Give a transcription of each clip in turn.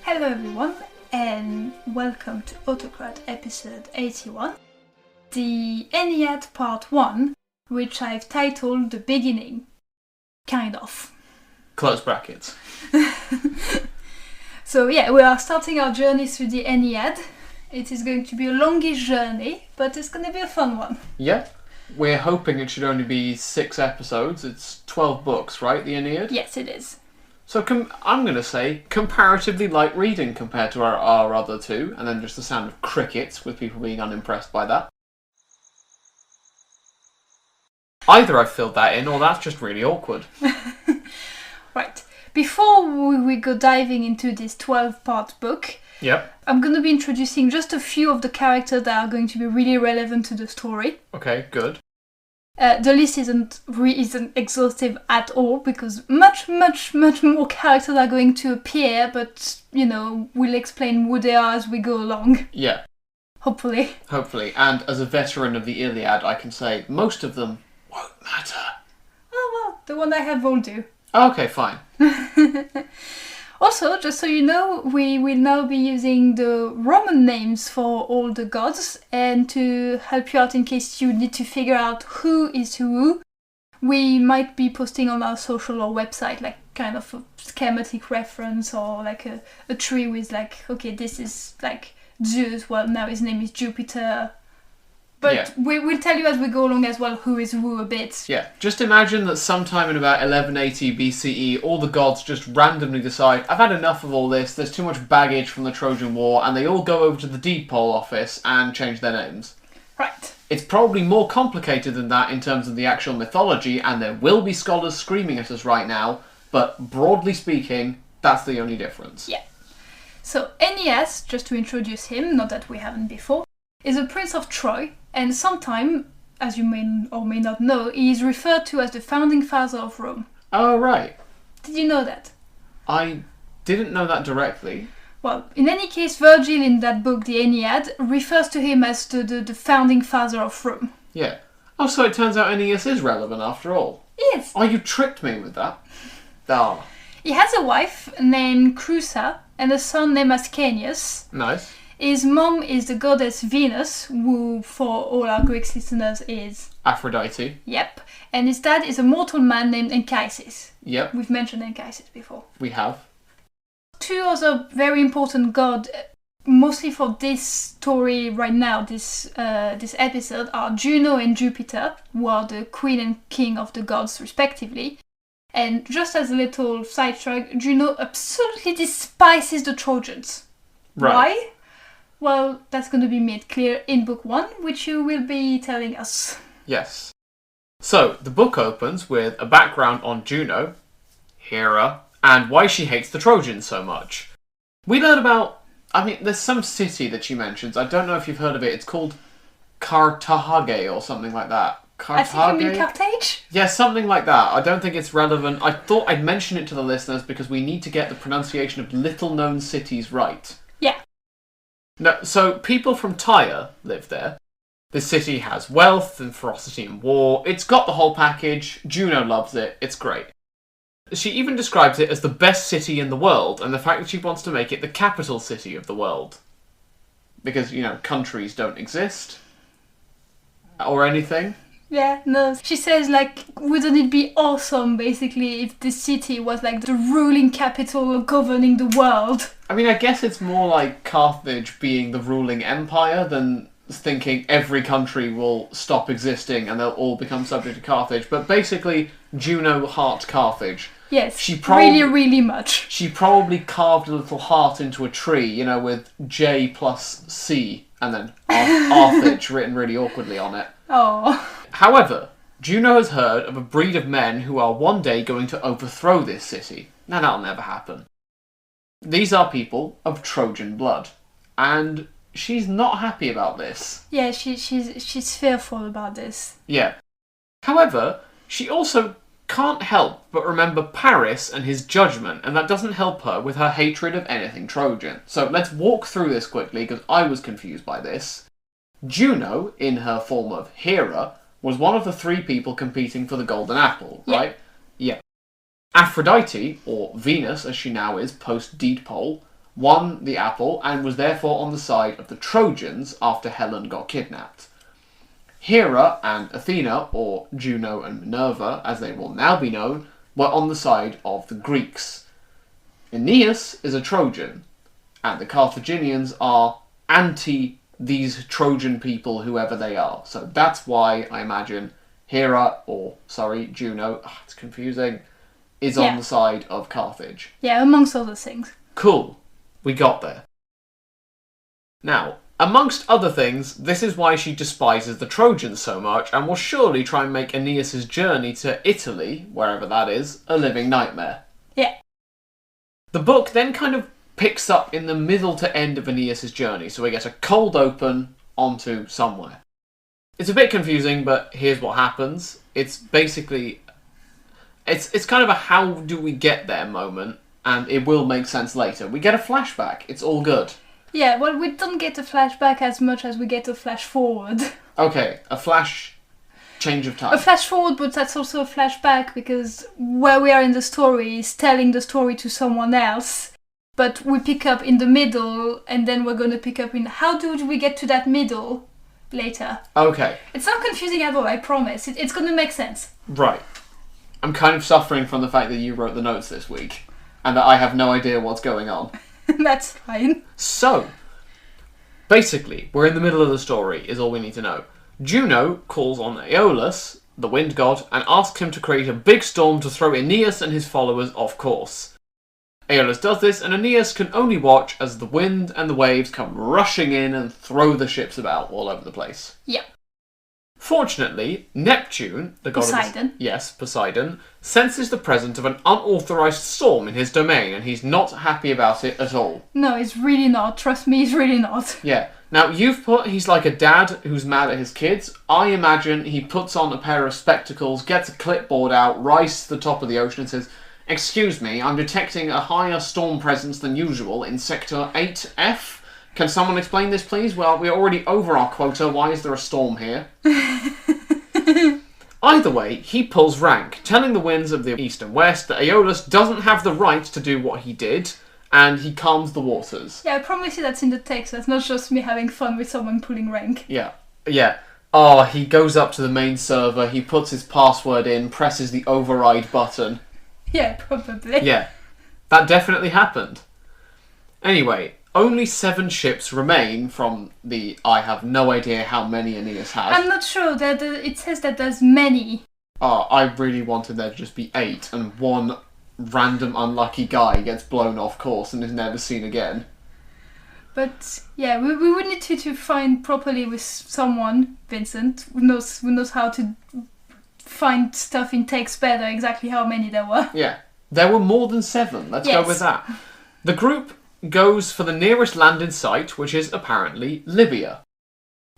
Hello everyone, and welcome to Autocrat episode 81, the Aeneid part 1, which I've titled The Beginning. Kind of. Close brackets. So yeah, we are starting our journey through the Aeneid. It is going to be a longish journey, but it's going to be a fun one. Yeah. We're hoping it should only be 6 episodes. It's 12 books, right, the Aeneid? Yes, it is. So I'm going to say comparatively light reading compared to our other two, and then just the sound of crickets with people being unimpressed by that. Either I've filled that in, or that's just really awkward. Right. Before we go diving into this 12-part book, Yep. I'm going to be introducing just a few of the characters that are going to be really relevant to the story. Okay, good. The list isn't exhaustive at all because much more characters are going to appear, but, we'll explain who they are as we go along. Yeah. Hopefully. And as a veteran of the Iliad, I can say most of them won't matter. Oh, well, the one I have will do. Okay, fine. Also, just so you know, we will now be using the Roman names for all the gods, and to help you out in case you need to figure out who is who, we might be posting on our social or website like kind of a schematic reference, or like a tree with like, okay, this is like Zeus, well now his name is Jupiter. But yeah, we'll tell you as we go along as well who is who a bit. Yeah, just imagine that sometime in about 1180 BCE, all the gods just randomly decide, I've had enough of all this, there's too much baggage from the Trojan War, and they all go over to the Depol office and change their names. Right. It's probably more complicated than that in terms of the actual mythology, and there will be scholars screaming at us right now, but broadly speaking, that's the only difference. Yeah. So Aeneas, just to introduce him, not that we haven't before, is a prince of Troy, and sometimes, as you may or may not know, he is referred to as the founding father of Rome. Oh, right. Did you know that? I didn't know that directly. Well, in any case, Virgil in that book, the Aeneid, refers to him as the founding father of Rome. Yeah. Oh, so it turns out Aeneas is relevant after all. Yes. Oh, you tricked me with that. Oh. He has a wife named Creusa and a son named Ascanius. Nice. His mom is the goddess Venus, who, for all our Greek listeners, is Aphrodite. Yep. And his dad is a mortal man named Anchises. Yep. We've mentioned Anchises before. We have. Two other very important gods, mostly for this story right now, this episode, are Juno and Jupiter, who are the queen and king of the gods respectively. And just as a little sidetrack, Juno absolutely despises the Trojans. Right. Why? Well, that's going to be made clear in book 1, which you will be telling us. Yes. So, the book opens with a background on Juno, Hera, and why she hates the Trojans so much. We learn about, there's some city that she mentions. I don't know if you've heard of it. It's called Carthage or something like that. Carthage? I think you mean Carthage? Yeah, something like that. I don't think it's relevant. I thought I'd mention it to the listeners because we need to get the pronunciation of little-known cities right. Yeah. No, so people from Tyre live there. The city has wealth and ferocity and war. It's got the whole package. Juno loves it. It's great. She even describes it as the best city in the world, and the fact that she wants to make it the capital city of the world. Because, countries don't exist. Or anything. Yeah, no. She says, wouldn't it be awesome, basically, if the city was, the ruling capital governing the world? I guess it's more like Carthage being the ruling empire than thinking every country will stop existing and they'll all become subject to Carthage. But basically, Juno heart Carthage. Yes, really much. She probably carved a little heart into a tree, with J plus C, and then Arthage written really awkwardly on it. Oh. However, Juno has heard of a breed of men who are one day going to overthrow this city. Now that'll never happen. These are people of Trojan blood, and she's not happy about this. Yeah, she's fearful about this. Yeah. However, she also can't help but remember Paris and his judgment, and that doesn't help her with her hatred of anything Trojan. So let's walk through this quickly, because I was confused by this. Juno, in her form of Hera, was one of the 3 people competing for the Golden Apple, right? Yeah. Aphrodite, or Venus as she now is post-Depol, won the apple and was therefore on the side of the Trojans after Helen got kidnapped. Hera and Athena, or Juno and Minerva, as they will now be known, were on the side of the Greeks. Aeneas is a Trojan, and the Carthaginians are anti these Trojan people, whoever they are. So that's why I imagine Juno, it's confusing, is on the side of Carthage. Yeah, amongst other things. Cool. We got there. Now, amongst other things, this is why she despises the Trojans so much and will surely try and make Aeneas' journey to Italy, wherever that is, a living nightmare. Yeah. The book then kind of picks up in the middle to end of Aeneas' journey, so we get a cold open onto somewhere. It's a bit confusing, but here's what happens. It's basically... It's kind of a how do we get there moment, and it will make sense later. We get a flashback. It's all good. Yeah, well, we don't get a flashback as much as we get a flash forward. Okay, a flash change of time. A flash forward, but that's also a flashback, because where we are in the story is telling the story to someone else. But we pick up in the middle, and then we're going to pick up in how do we get to that middle later. Okay. It's not confusing at all, I promise. It's going to make sense. Right. I'm kind of suffering from the fact that you wrote the notes this week, and that I have no idea what's going on. That's fine. So, basically, we're in the middle of the story, is all we need to know. Juno calls on Aeolus, the wind god, and asks him to create a big storm to throw Aeneas and his followers off course. Aeolus does this, and Aeneas can only watch as the wind and the waves come rushing in and throw the ships about all over the place. Yeah. Fortunately, Neptune, the god Poseidon. Poseidon, senses the presence of an unauthorized storm in his domain, and he's not happy about it at all. No, it's really not. Trust me, it's really not. Yeah. Now, you've put he's like a dad who's mad at his kids. I imagine he puts on a pair of spectacles, gets a clipboard out, rises to the top of the ocean and says, "Excuse me, I'm detecting a higher storm presence than usual in Sector 8F. Can someone explain this, please? Well, we're already over our quota. Why is there a storm here?" Either way, he pulls rank, telling the winds of the east and west that Aeolus doesn't have the right to do what he did, and he calms the waters. Yeah, I promise you that's in the text. That's not just me having fun with someone pulling rank. Yeah. Oh, he goes up to the main server, he puts his password in, presses the override button. Yeah, probably. Yeah, that definitely happened. Anyway, only 7 ships remain from the I have no idea how many Aeneas has. I'm not sure. It says that there's many. Oh, I really wanted there to just be 8 and one random unlucky guy gets blown off course and is never seen again. But yeah, we would need to find properly with someone, Vincent, who knows how to find stuff in text better, exactly how many there were. Yeah, there were more than 7. Let's go with that. The group goes for the nearest land in sight, which is apparently Libya.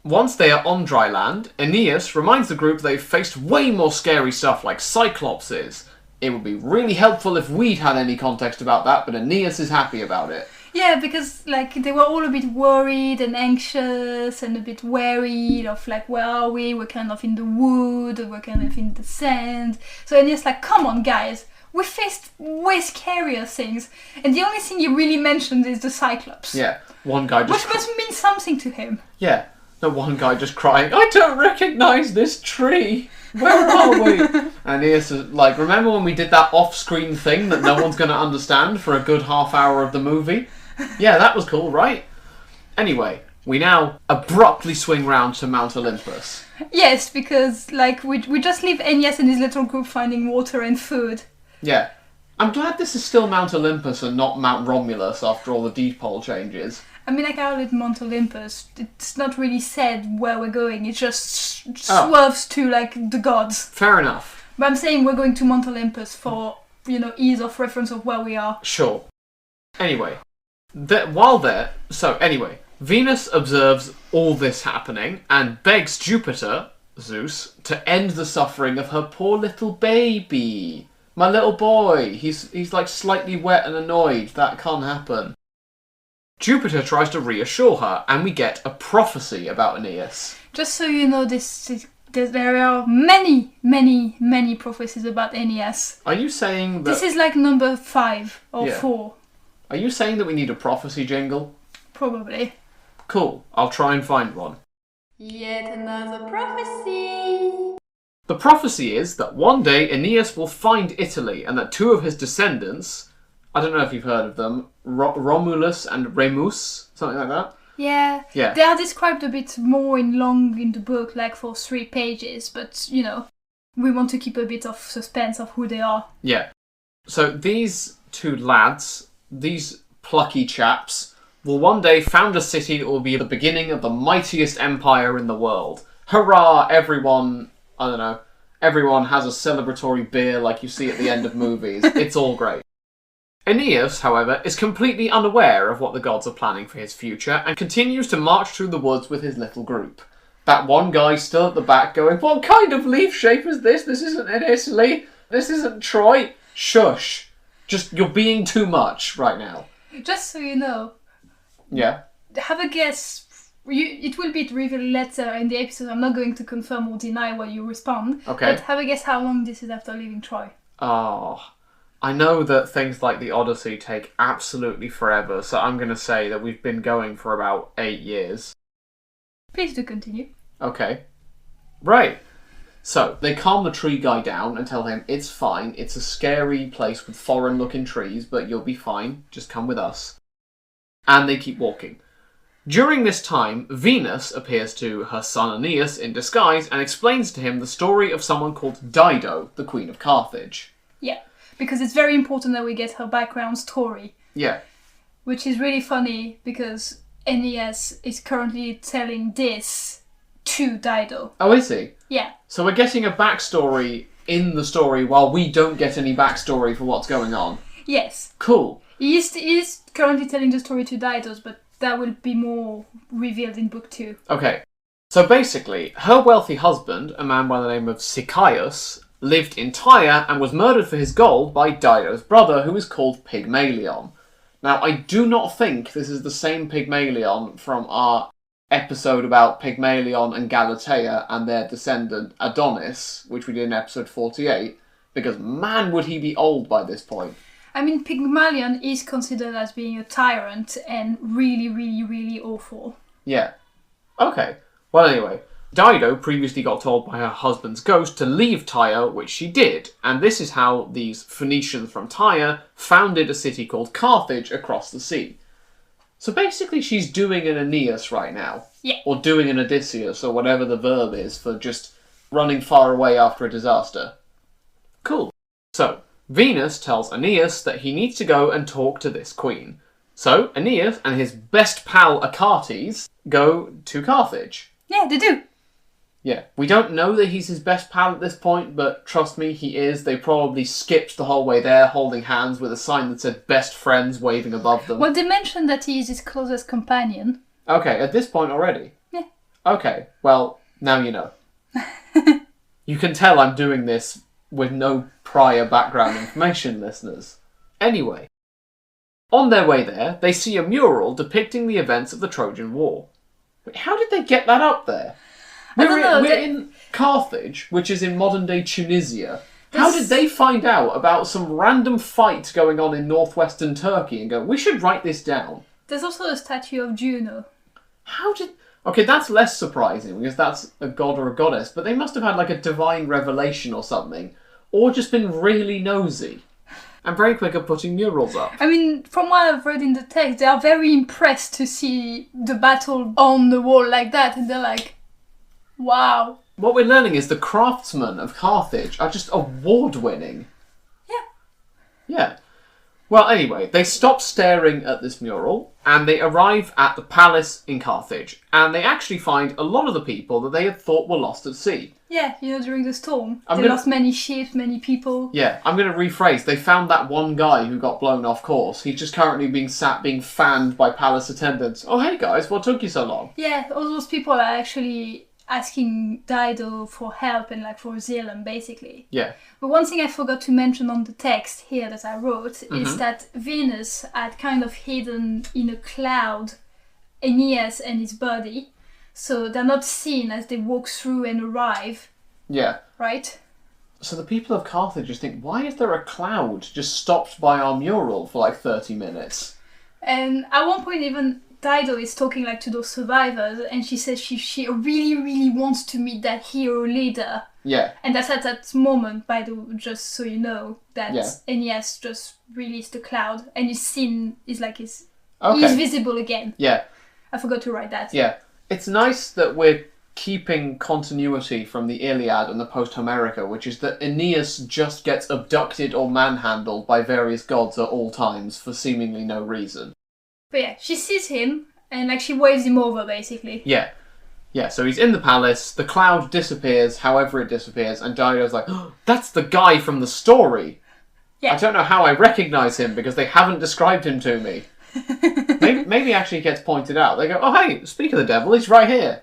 Once they are on dry land, Aeneas reminds the group they've faced way more scary stuff like Cyclopses. It would be really helpful if we'd had any context about that, but Aeneas is happy about it. Yeah, because they were all a bit worried and anxious and a bit wary of where are we? We're kind of in the wood, we're kind of in the sand. So Aeneas come on guys, we faced way scarier things. And the only thing you really mentioned is the Cyclops. Yeah, one guy just... Which must mean something to him. Yeah, the one guy just crying, "I don't recognise this tree! Where are we?" And Aeneas is remember when we did that off-screen thing that no one's going to understand for a good half hour of the movie? Yeah, that was cool, right? Anyway, we now abruptly swing round to Mount Olympus. Yes, because we just leave Aeneas and his little group finding water and food. Yeah. I'm glad this is still Mount Olympus and not Mount Romulus after all the depole changes. I mean, I call it Mount Olympus. It's not really said where we're going. It just swerves to the gods. Fair enough. But I'm saying we're going to Mount Olympus for, ease of reference of where we are. Sure. Anyway, Venus observes all this happening and begs Jupiter, Zeus, to end the suffering of her poor little baby. My little boy. He's slightly wet and annoyed. That can't happen. Jupiter tries to reassure her, and we get a prophecy about Aeneas. Just so you know, there are many, many, many prophecies about Aeneas. Are you saying that... This is number 5 or 4. Are you saying that we need a prophecy jingle? Probably. Cool, I'll try and find one. Yet another prophecy. The prophecy is that one day Aeneas will find Italy and that two of his descendants, I don't know if you've heard of them, Romulus and Remus, something like that. Yeah. They are described a bit more in the book, like for 3 pages, but, you know, we want to keep a bit of suspense of who they are. Yeah. So these two lads, these plucky chaps, will one day found a city that will be the beginning of the mightiest empire in the world. Hurrah, everyone, I don't know, everyone has a celebratory beer like you see at the end of movies. It's all great. Aeneas, however, is completely unaware of what the gods are planning for his future and continues to march through the woods with his little group. That one guy still at the back going, what kind of leaf shape is this? This isn't in Italy. This isn't Troy. Shush. Just, you're being too much right now. Just so you know. Yeah. Have a guess. It will be revealed later in the episode. I'm not going to confirm or deny what you respond. Okay. But have a guess how long this is after leaving Troy. Oh, I know that things like the Odyssey take absolutely forever, so I'm going to say that we've been going for about 8 years. Please do continue. Okay. Right. So, they calm the tree guy down and tell him it's fine, it's a scary place with foreign-looking trees, but you'll be fine, just come with us. And they keep walking. During this time, Venus appears to her son Aeneas in disguise and explains to him the story of someone called Dido, the Queen of Carthage. Yeah, because it's very important that we get her background story. Yeah. Which is really funny because Aeneas is currently telling this to Dido. Oh, is he? Yeah. So we're getting a backstory in the story while we don't get any backstory for what's going on. Yes. Cool. He is currently telling the story to Didos, but that will be more revealed in book 2. Okay. So basically, her wealthy husband, a man by the name of Sychaeus, lived in Tyre and was murdered for his gold by Dido's brother, who is called Pygmalion. Now, I do not think this is the same Pygmalion from our episode about Pygmalion and Galatea and their descendant Adonis, which we did in episode 48, because man would he be old by this point. I mean, Pygmalion is considered as being a tyrant and really, really, really awful. Yeah. Okay. Well, anyway, Dido previously got told by her husband's ghost to leave Tyre, which she did, and this is how these Phoenicians from Tyre founded a city called Carthage across the sea. So basically she's doing an Aeneas right now. Yeah. Or doing an Odysseus, or whatever the verb is for just running far away after a disaster. Cool. So, Venus tells Aeneas that he needs to go and talk to this queen. So, Aeneas and his best pal Achates go to Carthage. Yeah, they do. Yeah, we don't know that he's his best pal at this point, but trust me, he is. They probably skipped the whole way there, holding hands with a sign that said best friends waving above them. Well, they mentioned that he is his closest companion. Okay, at this point already? Yeah. Okay, well, now you know. You can tell I'm doing this with no prior background information, listeners. Anyway, on their way there, they see a mural depicting the events of the Trojan War. Wait, how did they get that up there? We're in Carthage, which is in modern-day Tunisia. How did they find out about some random fight going on in northwestern Turkey and go, we should write this down? There's also a statue of Juno. How did... Okay, that's less surprising, because that's a god or a goddess, but they must have had like a divine revelation or something, or just been really nosy. And very quick at putting murals up. I mean, from what I've read in the text, they are very impressed to see the battle on the wall like that, and they're like, wow. What we're learning is the craftsmen of Carthage are just award-winning. Yeah. Yeah. Well, anyway, they stop staring at this mural, and they arrive at the palace in Carthage, and they actually find a lot of the people that they had thought were lost at sea. Yeah, you know, during the storm. They lost many ships, many people. Yeah, I'm going to rephrase. They found that one guy who got blown off course. He's just currently being fanned by palace attendants. Oh, hey guys, what took you so long? Yeah, all those people are actually asking Dido for help and like for asylum, basically. Yeah. But one thing I forgot to mention on the text here that I wrote is that Venus had kind of hidden in a cloud Aeneas and his body, so they're not seen as they walk through and arrive. Yeah. Right? So the people of Carthage just think, why is there a cloud just stopped by our mural for like 30 minutes? And at one point, even Dido is talking like to those survivors, and she says she really, really wants to meet that hero leader. Yeah. And that's at that moment, by the way, just so you know, that Yeah. Aeneas just released the cloud, and his scene is like he's Okay. visible again. Yeah. I forgot to write that. Yeah. It's nice that we're keeping continuity from the Iliad and the post-Homerica, which is that Aeneas just gets abducted or manhandled by various gods at all times for seemingly no reason. But yeah, she sees him, and like she waves him over, basically. Yeah. Yeah, so he's in the palace, the cloud disappears, however it disappears, and Dido's like, oh, that's the guy from the story! Yeah. I don't know how I recognise him because they haven't described him to me. maybe actually gets pointed out. They go, oh hey, speak of the devil, he's right here.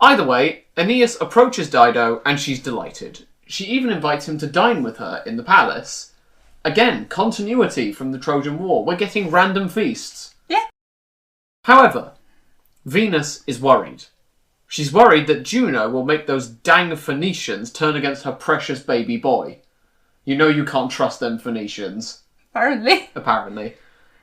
Either way, Aeneas approaches Dido and she's delighted. She even invites him to dine with her in the palace. Again, continuity from the Trojan War. We're getting random feasts. Yeah. However, Venus is worried. She's worried that Juno will make those dang Phoenicians turn against her precious baby boy. You know you can't trust them Phoenicians. Apparently.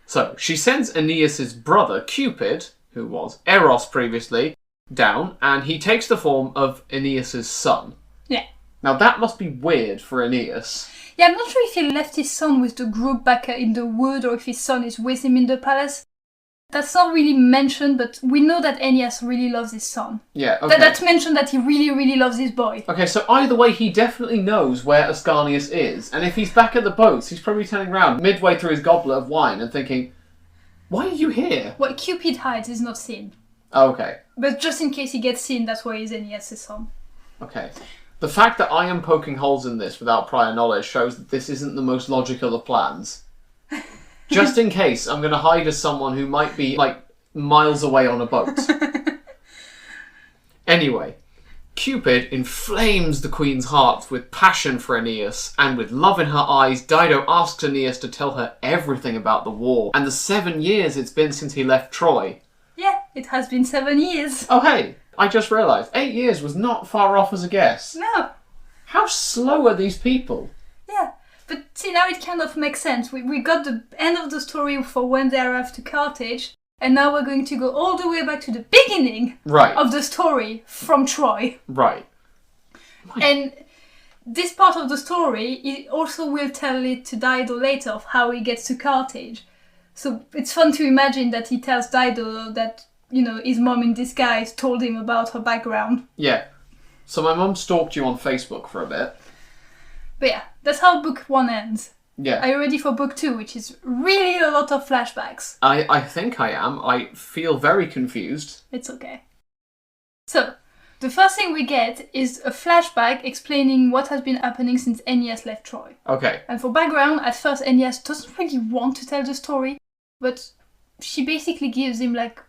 So, she sends Aeneas' brother, Cupid, who was Eros previously, down, and he takes the form of Aeneas' son. Yeah. Now that must be weird for Aeneas. Yeah, I'm not sure if he left his son with the group back in the wood or if his son is with him in the palace. That's not really mentioned, but we know that Aeneas really loves his son. Yeah, okay. That's mentioned that he really, really loves his boy. Okay, so either way, he definitely knows where Ascanius is, and if he's back at the boats, he's probably turning around midway through his goblet of wine and thinking, why are you here? Well, Cupid hides, is not seen. Oh, okay. But just in case he gets seen, that's why he's Aeneas' son. Okay. The fact that I am poking holes in this without prior knowledge shows that this isn't the most logical of plans. Just in case, I'm going to hide as someone who might be, like, miles away on a boat. Anyway, Cupid inflames the queen's heart with passion for Aeneas, and with love in her eyes, Dido asks Aeneas to tell her everything about the war, and the 7 years it's been since he left Troy. Yeah, it has been 7 years. Oh hey, I just realised, 8 years was not far off as a guess. No. How slow are these people? Yeah, but see, now it kind of makes sense. We got the end of the story for when they arrived to Carthage, and now we're going to go all the way back to the beginning of the story from Troy. Right. And this part of the story, it also will tell it to Dido later of how he gets to Carthage. So it's fun to imagine that he tells Dido that, you know, his mom in disguise told him about her background. Yeah. So my mum stalked you on Facebook for a bit. But yeah, that's how book 1 ends. Yeah. Are you ready for book 2, which is really a lot of flashbacks? I think I am. I feel very confused. It's okay. So, the first thing we get is a flashback explaining what has been happening since Aeneas left Troy. Okay. And for background, at first Aeneas doesn't really want to tell the story, but she basically gives him like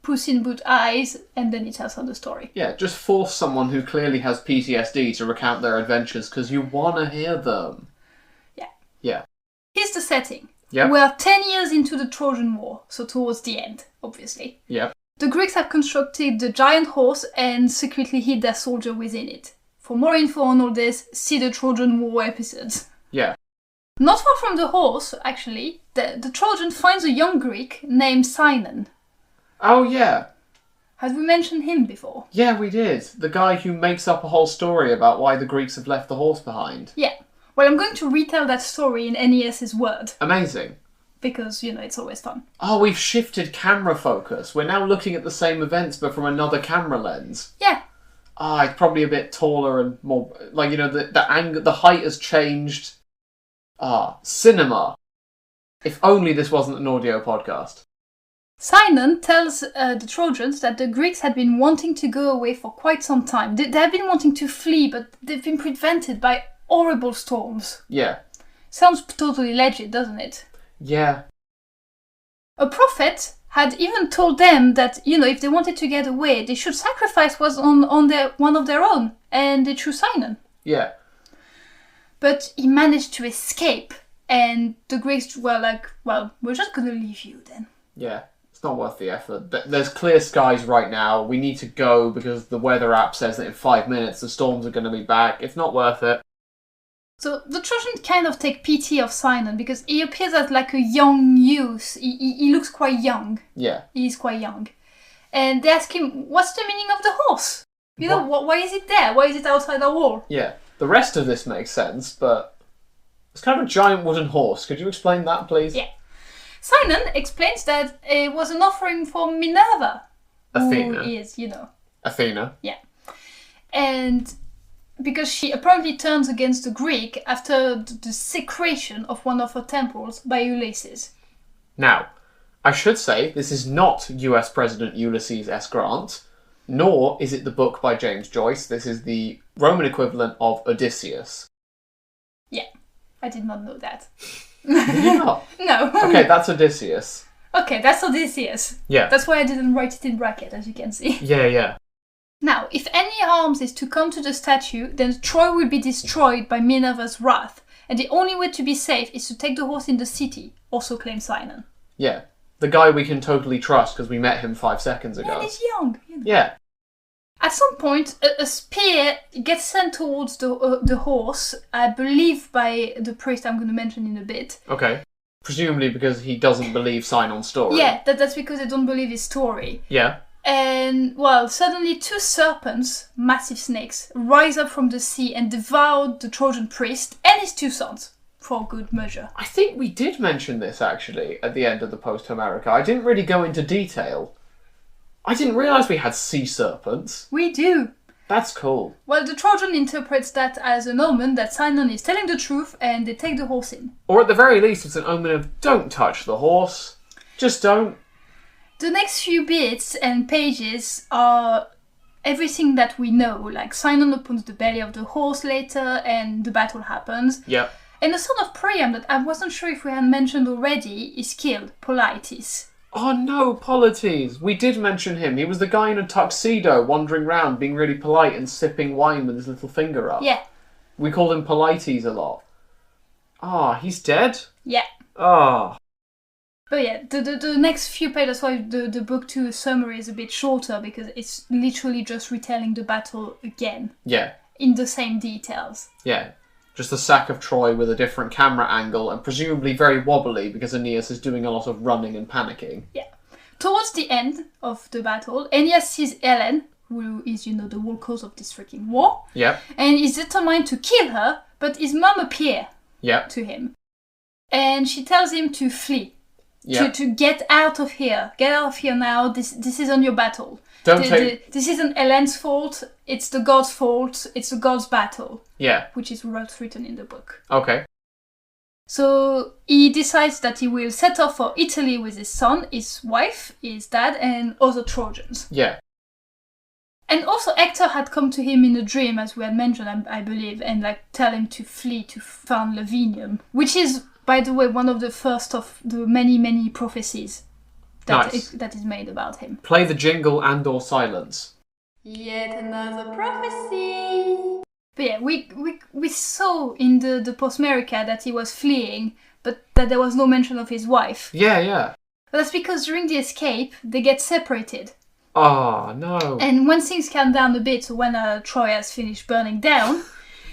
Puss in Boot eyes, and then he tells her the story. Yeah, just force someone who clearly has PTSD to recount their adventures because you want to hear them. Yeah. Yeah. Here's the setting. Yeah. We are 10 years into the Trojan War, so towards the end, obviously. Yeah. The Greeks have constructed the giant horse and secretly hid their soldier within it. For more info on all this, see the Trojan War episodes. Yeah. Not far from the horse, actually, the Trojan finds a young Greek named Sinon. Oh, yeah. Have we mentioned him before? Yeah, we did. The guy who makes up a whole story about why the Greeks have left the horse behind. Yeah. Well, I'm going to retell that story in Aeneas' word. Amazing. Because, you know, it's always fun. Oh, we've shifted camera focus. We're now looking at the same events, but from another camera lens. Yeah. Ah, it's probably a bit taller and more... Like, you know, the angle, the height has changed. Ah, cinema. If only this wasn't an audio podcast. Sinon tells the Trojans that the Greeks had been wanting to go away for quite some time. They have been wanting to flee, but they've been prevented by horrible storms. Yeah. Sounds totally legit, doesn't it? Yeah. A prophet had even told them that, you know, if they wanted to get away, they should sacrifice one of their own, and they chose Sinon. Yeah. But he managed to escape, and the Greeks were like, well, we're just gonna leave you then. Yeah. It's not worth the effort. There's clear skies right now. We need to go because the weather app says that in 5 minutes the storms are going to be back. It's not worth it. So the Trojans kind of take pity of Sinon because he appears as like a young youth. He looks quite young. Yeah. He is quite young. And they ask him, what's the meaning of the horse? You know, why is it there? Why is it outside our wall? Yeah. The rest of this makes sense, but it's kind of a giant wooden horse. Could you explain that, please? Yeah. Sinon explains that it was an offering for Minerva. Athena. Who is, you know. Athena. Yeah. And because she apparently turns against the Greek after the desecration of one of her temples by Ulysses. Now, I should say this is not US President Ulysses S. Grant, nor is it the book by James Joyce. This is the Roman equivalent of Odysseus. Yeah, I did not know that. Did you not? No. Okay, that's Odysseus. Okay, that's Odysseus. Yeah. That's why I didn't write it in bracket, as you can see. Yeah. Now, if any harms is to come to the statue, then Troy will be destroyed by Minerva's wrath, and the only way to be safe is to take the horse in the city, also claims Sinon. Yeah. The guy we can totally trust because we met him 5 seconds ago. Yeah, he's young. You know. Yeah. At some point, a spear gets sent towards the horse, I believe by the priest I'm going to mention in a bit. Okay. Presumably because he doesn't believe Sinon's story. Yeah, that's because they don't believe his story. Yeah. And, well, suddenly 2 serpents, massive snakes, rise up from the sea and devour the Trojan priest and his 2 sons, for good measure. I think we did mention this, actually, at the end of the Post-Homerica. I didn't really go into detail. I didn't realise we had sea serpents. We do. That's cool. Well, the Trojan interprets that as an omen that Sinon is telling the truth and they take the horse in. Or at the very least, it's an omen of don't touch the horse. Just don't. The next few bits and pages are everything that we know, like Sinon opens the belly of the horse later and the battle happens. Yep. And the son of Priam that I wasn't sure if we had mentioned already is killed, Polites. Oh no, Polites. We did mention him. He was the guy in a tuxedo wandering around being really polite and sipping wine with his little finger up. Yeah. We called him Polites a lot. He's dead? Yeah. But yeah, the next few pages, that's why the book 2 summary is a bit shorter, because it's literally just retelling the battle again. Yeah. In the same details. Yeah. Just the sack of Troy with a different camera angle and presumably very wobbly because Aeneas is doing a lot of running and panicking. Yeah. Towards the end of the battle, Aeneas sees Helen, who is, you know, the whole cause of this freaking war. Yep. And is determined to kill her, but his mum appears to him. And she tells him to flee. Yep. To get out of here. Get out of here now. This isn't your battle. This isn't Helen's fault. It's the gods' fault. It's the gods' battle. Yeah. Which is what's written in the book. Okay. So he decides that he will set off for Italy with his son, his wife, his dad, and other Trojans. Yeah. And also Hector had come to him in a dream, as we had mentioned, I believe, and tell him to flee to found Lavinium, which is, by the way, one of the first of the many prophecies that is made about him. Play the jingle and or silence. Yet another prophecy. But yeah, we saw in the Post-America that he was fleeing, but that there was no mention of his wife. Yeah. But that's because during the escape, they get separated. Oh, no. And when things calm down a bit, so when Troy has finished burning down...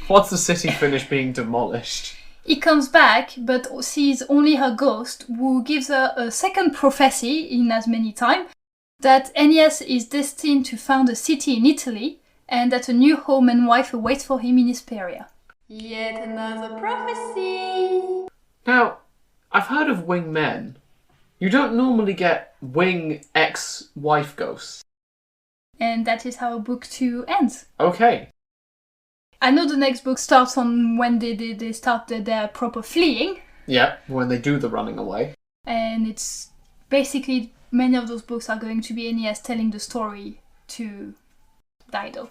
Once the city finished being demolished... He comes back, but sees only her ghost, who gives her a second prophecy, in as many times, that Aeneas is destined to found a city in Italy, and that a new home and wife awaits for him in Hesperia. Yet another prophecy! Now, I've heard of wing men. You don't normally get wing ex-wife ghosts. And that is how book 2 ends. Okay. I know the next book starts on when they start their proper fleeing. Yeah, when they do the running away. And it's basically, many of those books are going to be Aeneas telling the story to Dido.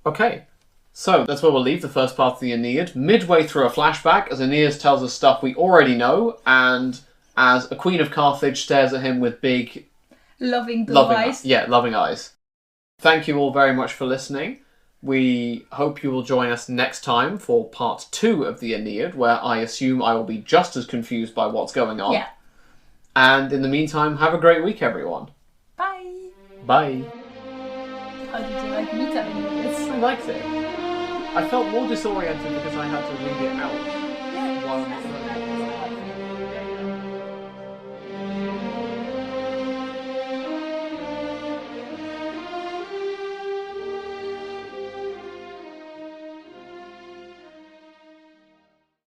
Okay, so that's where we'll leave the first part of the Aeneid, midway through a flashback as Aeneas tells us stuff we already know, and as a queen of Carthage stares at him with big... Loving eyes. Yeah, loving eyes. Thank you all very much for listening. We hope you will join us next time for part 2 of the Aeneid, where I assume I will be just as confused by what's going on. Yeah. And in the meantime, have a great week, everyone. Bye. Bye. How did you like me telling you this? I liked it. I felt more disoriented because I had to read it out Yeah, while exactly.